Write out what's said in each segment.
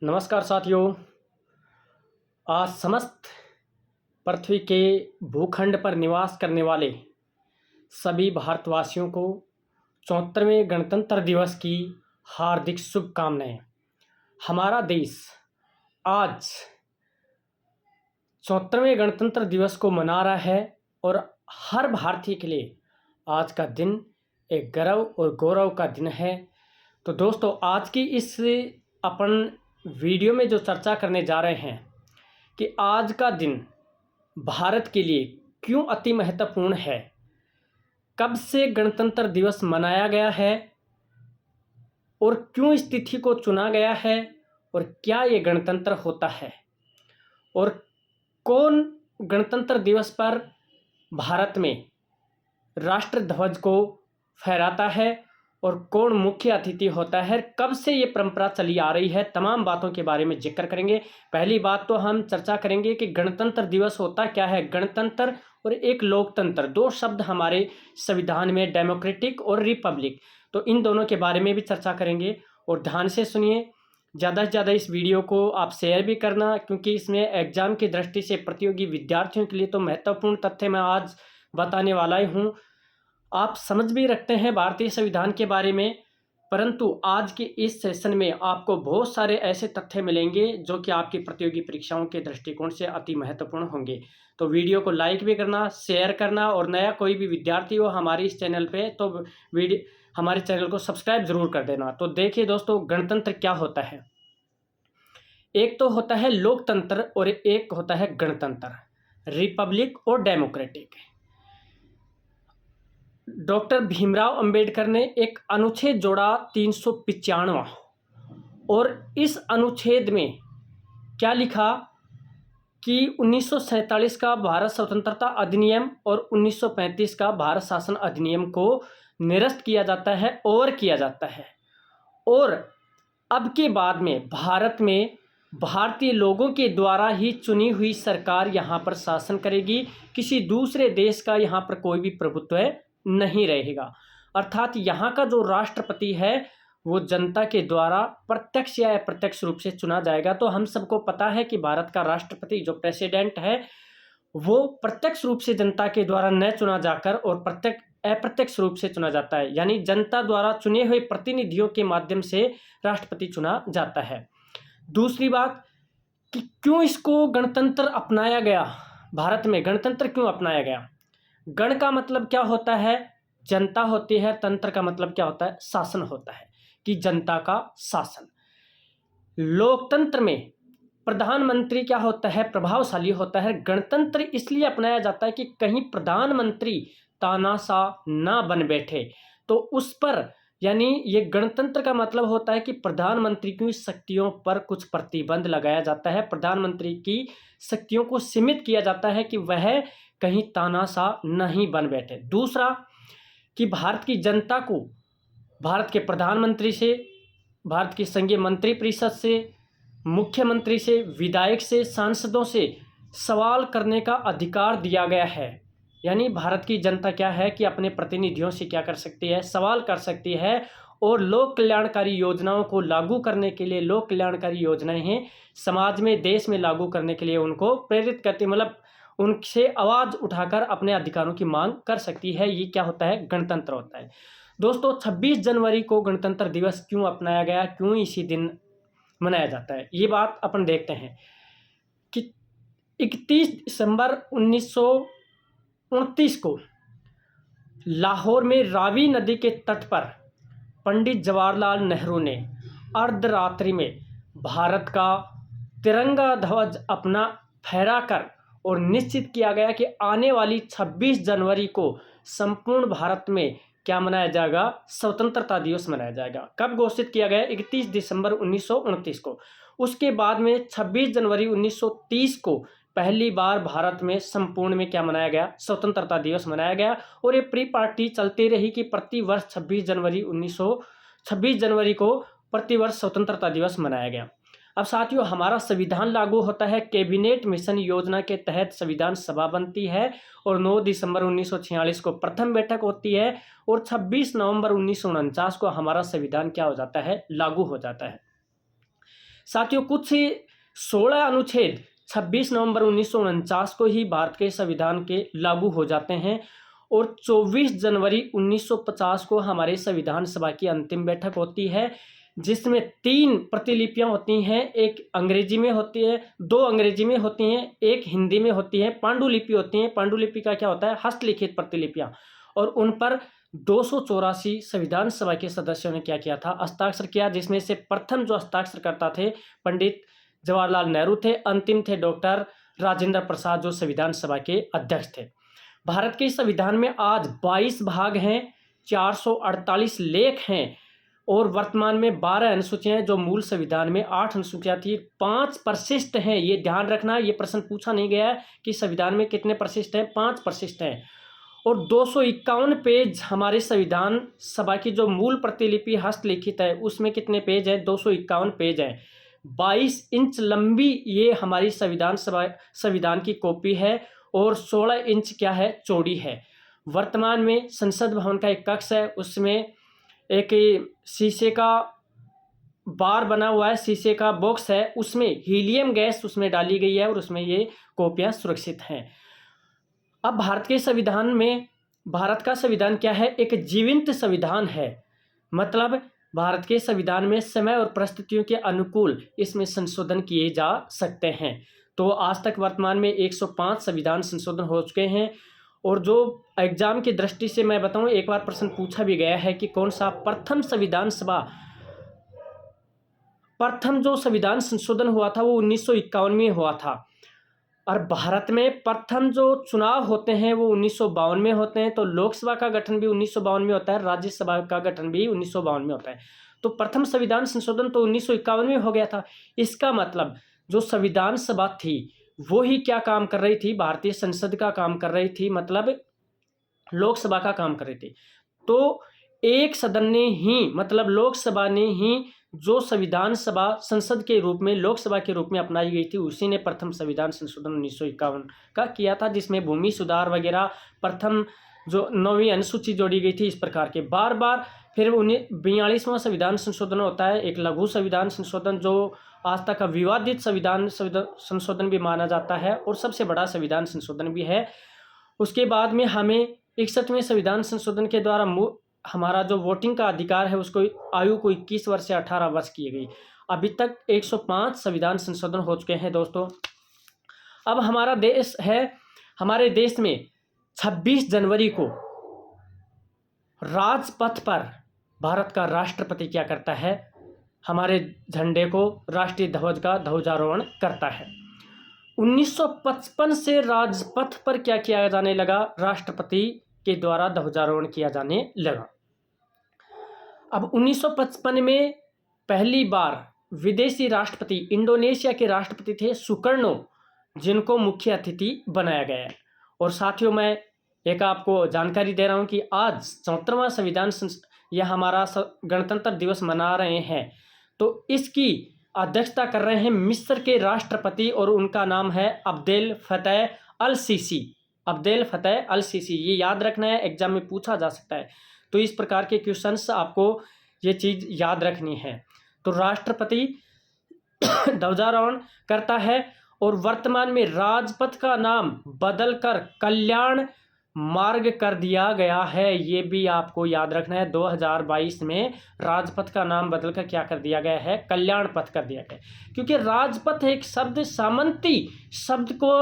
नमस्कार साथियों। आज समस्त पृथ्वी के भूखंड पर निवास करने वाले सभी भारतवासियों को 74वें गणतंत्र दिवस की हार्दिक शुभकामनाएं। हमारा देश आज 74वें गणतंत्र दिवस को मना रहा है और हर भारतीय के लिए आज का दिन एक गर्व और गौरव का दिन है। तो दोस्तों, आज की इस अपन वीडियो में जो चर्चा करने जा रहे हैं कि आज का दिन भारत के लिए क्यों अति महत्वपूर्ण है, कब से गणतंत्र दिवस मनाया गया है और क्यों इस तिथि को चुना गया है और क्या ये गणतंत्र होता है और कौन गणतंत्र दिवस पर भारत में राष्ट्र ध्वज को फहराता है और कौन मुख्य अतिथि होता है, कब से ये परंपरा चली आ रही है, तमाम बातों के बारे में जिक्र करेंगे। पहली बात तो हम चर्चा करेंगे कि गणतंत्र दिवस होता क्या है। गणतंत्र और एक लोकतंत्र, दो शब्द हमारे संविधान में, डेमोक्रेटिक और रिपब्लिक, तो इन दोनों के बारे में भी चर्चा करेंगे। और ध्यान से सुनिए, ज़्यादा से ज़्यादा इस वीडियो को आप शेयर भी करना, क्योंकि इसमें एग्जाम की दृष्टि से प्रतियोगी विद्यार्थियों के लिए तो महत्वपूर्ण तथ्य मैं आज बताने वाला ही हूँ। आप समझ भी रखते हैं भारतीय संविधान के बारे में, परंतु आज के इस सेशन में आपको बहुत सारे ऐसे तथ्य मिलेंगे जो कि आपकी प्रतियोगी परीक्षाओं के दृष्टिकोण से अति महत्वपूर्ण होंगे। तो वीडियो को लाइक भी करना, शेयर करना, और नया कोई भी विद्यार्थी हो हमारे इस चैनल पे तो हमारे चैनल को सब्सक्राइब जरूर कर देना। तो देखिए दोस्तों, गणतंत्र क्या होता है। एक तो होता है लोकतंत्र और एक होता है गणतंत्र, रिपब्लिक और डेमोक्रेटिक। डॉक्टर भीमराव अंबेडकर ने एक अनुच्छेद जोड़ा 395, और इस अनुच्छेद में क्या लिखा कि 1947 का भारत स्वतंत्रता अधिनियम और 1935 का भारत शासन अधिनियम को निरस्त किया जाता है और किया जाता है, और अब के बाद में भारत में भारतीय लोगों के द्वारा ही चुनी हुई सरकार यहाँ पर शासन करेगी। किसी दूसरे देश का यहाँ पर कोई भी प्रभुत्व नहीं रहेगा। अर्थात यहाँ का जो राष्ट्रपति है वो जनता के द्वारा प्रत्यक्ष या अप्रत्यक्ष रूप से चुना जाएगा। तो हम सबको पता है कि भारत का राष्ट्रपति जो प्रेसिडेंट है वो प्रत्यक्ष रूप से जनता के द्वारा न चुना जाकर और अप्रत्यक्ष रूप से चुना जाता है, यानी जनता द्वारा चुने हुए प्रतिनिधियों के माध्यम से राष्ट्रपति चुना जाता है। दूसरी बात कि क्यों इसको गणतंत्र अपनाया गया, भारत में गणतंत्र क्यों अपनाया गया। गण का मतलब क्या होता है, जनता होती है। तंत्र का मतलब क्या होता है, शासन होता है, कि जनता का शासन। लोकतंत्र में प्रधानमंत्री क्या होता है, प्रभावशाली होता है। गणतंत्र इसलिए अपनाया जाता है कि कहीं प्रधानमंत्री तानाशाह ना बन बैठे, तो उस पर, यानी ये गणतंत्र का मतलब होता है कि प्रधानमंत्री की शक्तियों पर कुछ प्रतिबंध लगाया जाता है, प्रधानमंत्री की शक्तियों को सीमित किया जाता है कि वह कहीं तानाशाह नहीं बन बैठे। दूसरा कि भारत की जनता को भारत के प्रधानमंत्री से, भारत की संघीय मंत्रिपरिषद से, मुख्यमंत्री से, विधायक से, सांसदों से सवाल करने का अधिकार दिया गया है। यानी भारत की जनता क्या है कि अपने प्रतिनिधियों से क्या कर सकती है, सवाल कर सकती है, और लोक कल्याणकारी योजनाओं को लागू करने के लिए, लोक कल्याणकारी योजनाएं हैं समाज में, देश में लागू करने के लिए उनको प्रेरित करती, मतलब उनसे आवाज़ उठाकर अपने अधिकारों की मांग कर सकती है। ये क्या होता है, गणतंत्र होता है। दोस्तों, 26 जनवरी को गणतंत्र दिवस क्यों अपनाया गया, क्यों इसी दिन मनाया जाता है, ये बात अपन देखते हैं कि 31 दिसंबर 1929 को लाहौर में रावी नदी के तट पर पंडित जवाहरलाल नेहरू ने अर्धरात्रि में भारत का तिरंगा ध्वज अपना फहराकर, और निश्चित किया गया कि आने वाली 26 जनवरी को संपूर्ण भारत में क्या मनाया जाएगा, स्वतंत्रता दिवस मनाया जाएगा। कब घोषित किया गया, 31 दिसंबर 1929 को। उसके बाद में 26 जनवरी 1930 को पहली बार भारत में संपूर्ण में क्या मनाया गया, स्वतंत्रता दिवस मनाया गया। और ये प्री पार्टी चलती रही कि प्रति वर्ष 26 जनवरी को प्रतिवर्ष स्वतंत्रता दिवस मनाया गया। अब साथियों, हमारा संविधान लागू होता है, कैबिनेट मिशन योजना के तहत संविधान सभा बनती है, और 9 दिसंबर 1946 को प्रथम बैठक होती है, और 26 नवंबर 1949 को हमारा संविधान क्या हो जाता है, लागू हो जाता है। साथियों, कुछ 16 अनुच्छेद 26 नवंबर 1949 को ही भारत के संविधान के लागू हो जाते हैं और 24 जनवरी 1950 को हमारे संविधान सभा की अंतिम बैठक होती है, जिसमें 3 प्रतिलिपियां होती हैं। एक अंग्रेजी में होती है, 2 अंग्रेजी में होती हैं, एक हिंदी में होती है। पांडुलिपि होती है। पांडुलिपि का क्या होता है? हस्तलिखित प्रतिलिपियां। और उन पर 284 संविधान सभा के सदस्यों ने क्या किया था? हस्ताक्षर किया, जिसमें से प्रथम जो हस्ताक्षर करता थे पंडित जवाहरलाल नेहरू थे, अंतिम थे डॉक्टर राजेंद्र प्रसाद, जो संविधान सभा के अध्यक्ष थे। भारत के संविधान में आज 22 भाग हैं, 448 लेख हैं और वर्तमान में 12 अनुसूचियां हैं, जो मूल संविधान में 8 अनुसूचियां थी। 5 परिशिष्ट हैं, ये ध्यान रखना। ये प्रश्न पूछा नहीं गया है कि संविधान में कितने परिशिष्ट हैं। 5 परिशिष्ट हैं और 251 पेज हमारे संविधान सभा की जो मूल प्रतिलिपि हस्तलिखित है उसमें कितने पेज हैं? 251 पेज हैं। 22 इंच लंबी ये हमारी संविधान की कॉपी है और 16 इंच क्या है? चौड़ी है। वर्तमान में संसद भवन का एक कक्ष है, उसमें एक शीशे का बार बना हुआ है, शीशे का बॉक्स है, उसमें हीलियम गैस उसमें डाली गई है और उसमें ये कॉपियां सुरक्षित हैं। अब भारत के संविधान में, भारत का संविधान क्या है? एक जीवंत संविधान है। मतलब भारत के संविधान में समय और परिस्थितियों के अनुकूल इसमें संशोधन किए जा सकते हैं। तो आज तक वर्तमान में 105 संविधान संशोधन हो चुके हैं। और जो एग्जाम की दृष्टि से मैं बताऊं, एक बार प्रश्न पूछा भी गया है कि कौन सा प्रथम जो संविधान संशोधन हुआ था वो 1951 में हुआ था। और भारत में प्रथम जो चुनाव होते हैं वो 1952 में होते हैं। तो लोकसभा का गठन भी 1952 में होता है, राज्यसभा का गठन भी 1952 में होता है। तो प्रथम संविधान संशोधन तो 1951 में हो गया था। इसका मतलब जो संविधान सभा थी वो ही क्या काम कर रही थी? भारतीय संसद का काम कर रही थी, मतलब लोकसभा का काम कर रही थी। तो एक सदन ने ही, मतलब लोकसभा ने ही जो संविधान सभा संसद के रूप में, लोकसभा के रूप में अपनाई गई थी, उसी ने प्रथम संविधान संशोधन 1951 का किया था, जिसमें भूमि सुधार वगैरह, प्रथम जो 9वीं अनुसूची जोड़ी गई थी, इस प्रकार के बार बार। फिर 42वां संविधान संशोधन होता है, एक लघु संविधान संशोधन, जो आज तक का विवादित संशोधन भी माना जाता है और सबसे बड़ा संविधान संशोधन भी है। उसके बाद में हमें 61वें संविधान संशोधन के द्वारा हमारा जो वोटिंग का अधिकार है उसको आयु को 21 वर्ष से 18 वर्ष की गई। अभी तक 105 संविधान संशोधन हो चुके हैं दोस्तों। अब हमारा देश है, हमारे देश में 26 जनवरी को राजपथ पर भारत का राष्ट्रपति क्या करता है? हमारे झंडे को, राष्ट्रीय ध्वज का ध्वजारोहण करता है। 1955 से राजपथ पर क्या किया जाने लगा? राष्ट्रपति के द्वारा ध्वजारोहण किया जाने लगा। अब 1955 में पहली बार विदेशी राष्ट्रपति, इंडोनेशिया के राष्ट्रपति थे सुकर्णो, जिनको मुख्य अतिथि बनाया गया है। और साथियों, मैं एक आपको जानकारी दे रहा हूं कि आज 74वां संविधान यह हमारा गणतंत्र दिवस मना रहे हैं, तो इसकी अध्यक्षता कर रहे हैं मिस्र के राष्ट्रपति और उनका नाम है अब्देल फतेह अल सीसी। अब्देल फतेह अल सीसी, ये याद रखना है, एग्जाम में पूछा जा सकता है। तो इस प्रकार के क्वेश्चंस आपको ये चीज़ याद रखनी है। तो राष्ट्रपति ध्वजारोहण करता है और वर्तमान में राजपथ का नाम बदलकर कल्याण मार्ग कर दिया गया है। ये भी आपको याद रखना है। 2022 में राजपथ का नाम बदलकर क्या कर दिया गया है? कल्याण पथ कर दिया गया है। क्योंकि राजपथ एक शब्द सामंती शब्द को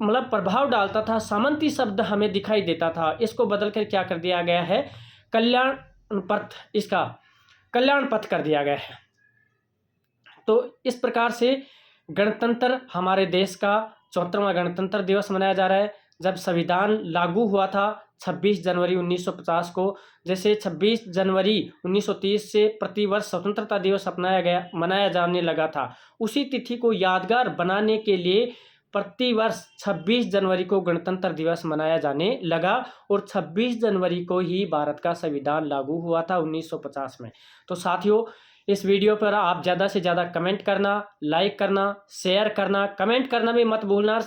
मतलब प्रभाव डालता था, सामंती शब्द हमें दिखाई देता था, इसको बदलकर क्या कर दिया गया है? कल्याण पथ, इसका कल्याण पथ कर दिया गया है। तो इस प्रकार से गणतंत्र, हमारे देश का 74वां गणतंत्र दिवस मनाया जा रहा है। जब संविधान लागू हुआ था 26 जनवरी 1950 को, जैसे 26 जनवरी 1930 से प्रतिवर्ष स्वतंत्रता दिवस मनाया जाने लगा था, उसी तिथि को यादगार बनाने के लिए प्रतिवर्ष 26 जनवरी को गणतंत्र दिवस मनाया जाने लगा। और 26 जनवरी को ही भारत का संविधान लागू हुआ था 1950 में। तो साथियों, इस वीडियो पर आप ज़्यादा से ज़्यादा कमेंट करना, लाइक करना, शेयर करना, कमेंट करना भी मत भूलना,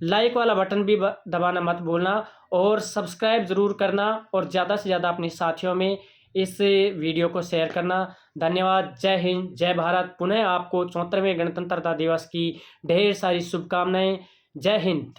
लाइक वाला बटन भी दबाना मत भूलना और सब्सक्राइब ज़रूर करना और ज़्यादा से ज़्यादा अपने साथियों में इस वीडियो को शेयर करना। धन्यवाद। जय हिंद, जय भारत। पुनः आपको 74वें गणतंत्रता दिवस की ढेर सारी शुभकामनाएं। जय हिंद।